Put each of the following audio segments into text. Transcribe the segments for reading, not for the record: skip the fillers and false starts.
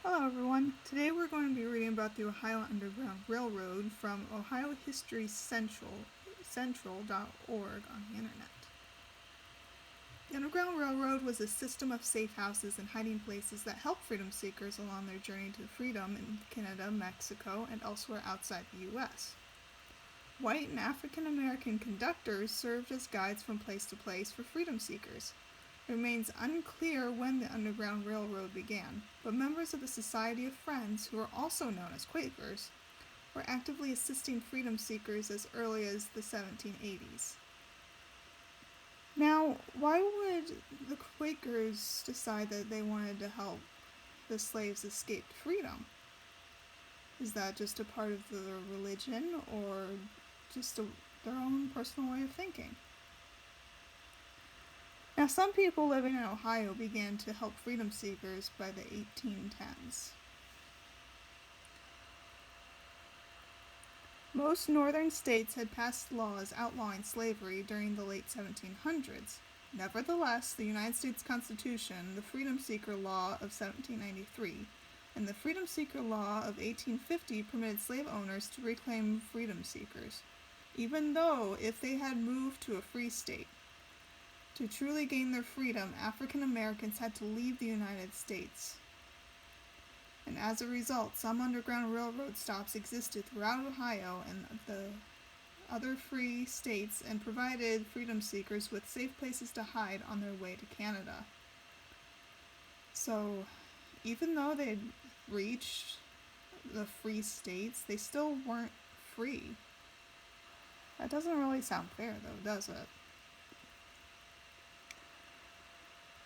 Hello everyone. Today we're going to be reading about the Ohio Underground Railroad from ohiohistorycentral.org on the internet. The Underground Railroad was a system of safe houses and hiding places that helped freedom seekers along their journey to freedom in Canada, Mexico, and elsewhere outside the U.S. White and African American conductors served as guides from place to place for freedom seekers. It remains unclear when the Underground Railroad began, but members of the Society of Friends, who are also known as Quakers, were actively assisting freedom seekers as early as the 1780s. Now, why would the Quakers decide that they wanted to help the slaves escape freedom? Is that just a part of the religion or just their own personal way of thinking? Now, some people living in Ohio began to help freedom seekers by the 1810s. Most northern states had passed laws outlawing slavery during the late 1700s. Nevertheless, the United States Constitution, the Freedom Seeker Law of 1793, and the Freedom Seeker Law of 1850 permitted slave owners to reclaim freedom seekers, even though if they had moved to a free state. To truly gain their freedom, African Americans had to leave the United States. And as a result, some Underground Railroad stops existed throughout Ohio and the other free states and provided freedom seekers with safe places to hide on their way to Canada. So, even though they'd reached the free states, they still weren't free. That doesn't really sound fair, though, does it?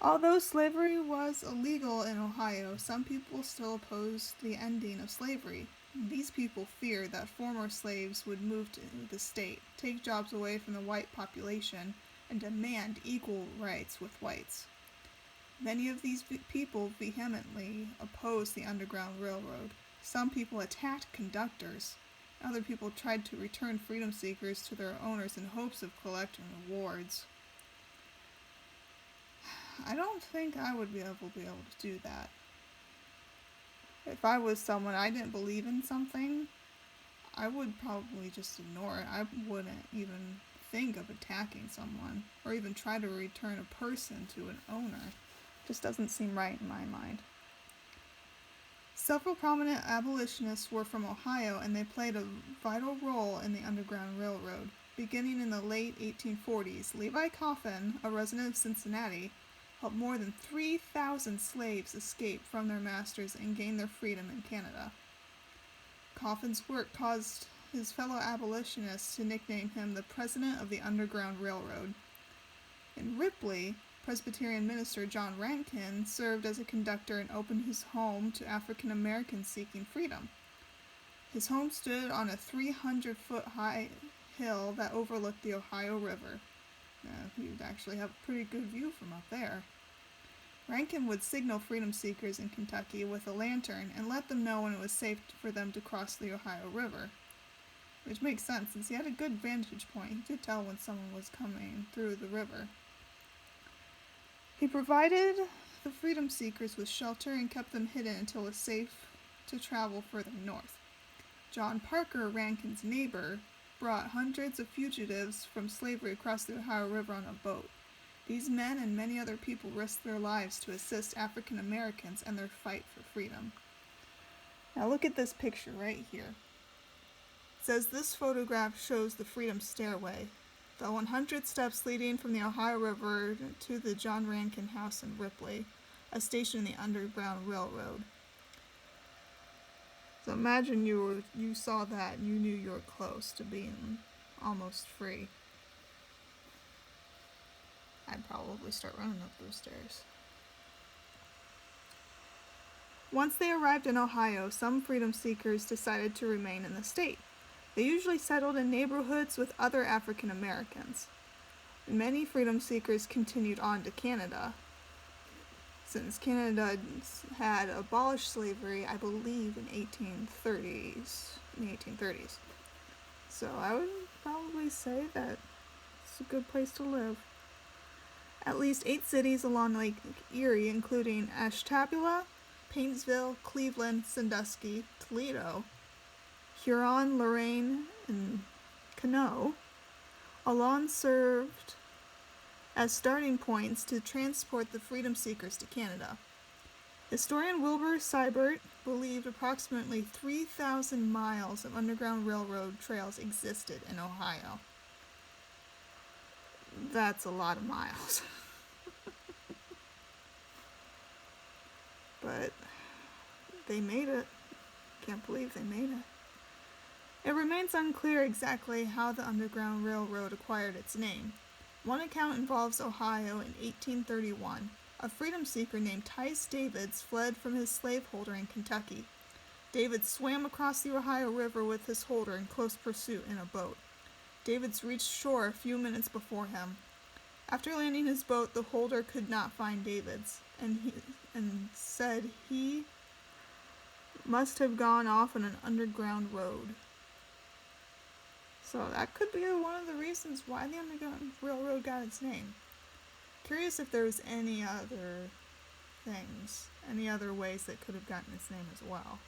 Although slavery was illegal in Ohio, some people still opposed the ending of slavery. These people feared that former slaves would move to the state, take jobs away from the white population, and demand equal rights with whites. Many of these people vehemently opposed the Underground Railroad. Some people attacked conductors. Other people tried to return freedom seekers to their owners in hopes of collecting rewards. I don't think I would be able to do that. If I was someone I didn't believe in something, I would probably just ignore it. I wouldn't even think of attacking someone or even try to return a person to an owner. It just doesn't seem right in my mind. Several prominent abolitionists were from Ohio, and they played a vital role in the Underground Railroad. Beginning in the late 1840s, Levi Coffin, a resident of Cincinnati, helped more than 3,000 slaves escape from their masters and gain their freedom in Canada. Coffin's work caused his fellow abolitionists to nickname him the President of the Underground Railroad. In Ripley, Presbyterian minister John Rankin served as a conductor and opened his home to African Americans seeking freedom. His home stood on a 300-foot high hill that overlooked the Ohio River. You'd actually have a pretty good view from up there. Rankin would signal freedom seekers in Kentucky with a lantern and let them know when it was safe for them to cross the Ohio River. Which makes sense, since he had a good vantage point. He could tell when someone was coming through the river. He provided the freedom seekers with shelter and kept them hidden until it was safe to travel further north. John Parker, Rankin's neighbor, brought hundreds of fugitives from slavery across the Ohio River on a boat. These men and many other people risked their lives to assist African Americans in their fight for freedom. Now look at this picture right here. It says this photograph shows the Freedom Stairway, the 100 steps leading from the Ohio River to the John Rankin House in Ripley, a station in the Underground Railroad. So imagine you saw that and you knew you were close to being almost free. I'd probably start running up those stairs. Once they arrived in Ohio, some freedom seekers decided to remain in the state. They usually settled in neighborhoods with other African Americans. Many freedom seekers continued on to Canada, since Canada had abolished slavery, I believe, in the 1830s. So I would probably say that it's a good place to live. At least 8 cities along Lake Erie, including Ashtabula, Paintsville, Cleveland, Sandusky, Toledo, Huron, Lorraine, and Canoe, Aloud served as starting points to transport the freedom seekers to Canada. Historian Wilbur Seibert believed approximately 3,000 miles of Underground Railroad trails existed in Ohio. That's a lot of miles. But they made it. Can't believe they made it. It remains unclear exactly how the Underground Railroad acquired its name. One account involves Ohio in 1831. A freedom seeker named Tice Davids fled from his slaveholder in Kentucky. Davids swam across the Ohio River with his holder in close pursuit in a boat. Davids reached shore a few minutes before him. After landing his boat, the holder could not find Davids, and said he must have gone off on an underground road. So that could be one of the reasons why the Underground Railroad got its name. Curious if there's any other things, any other ways that could have gotten its name as well.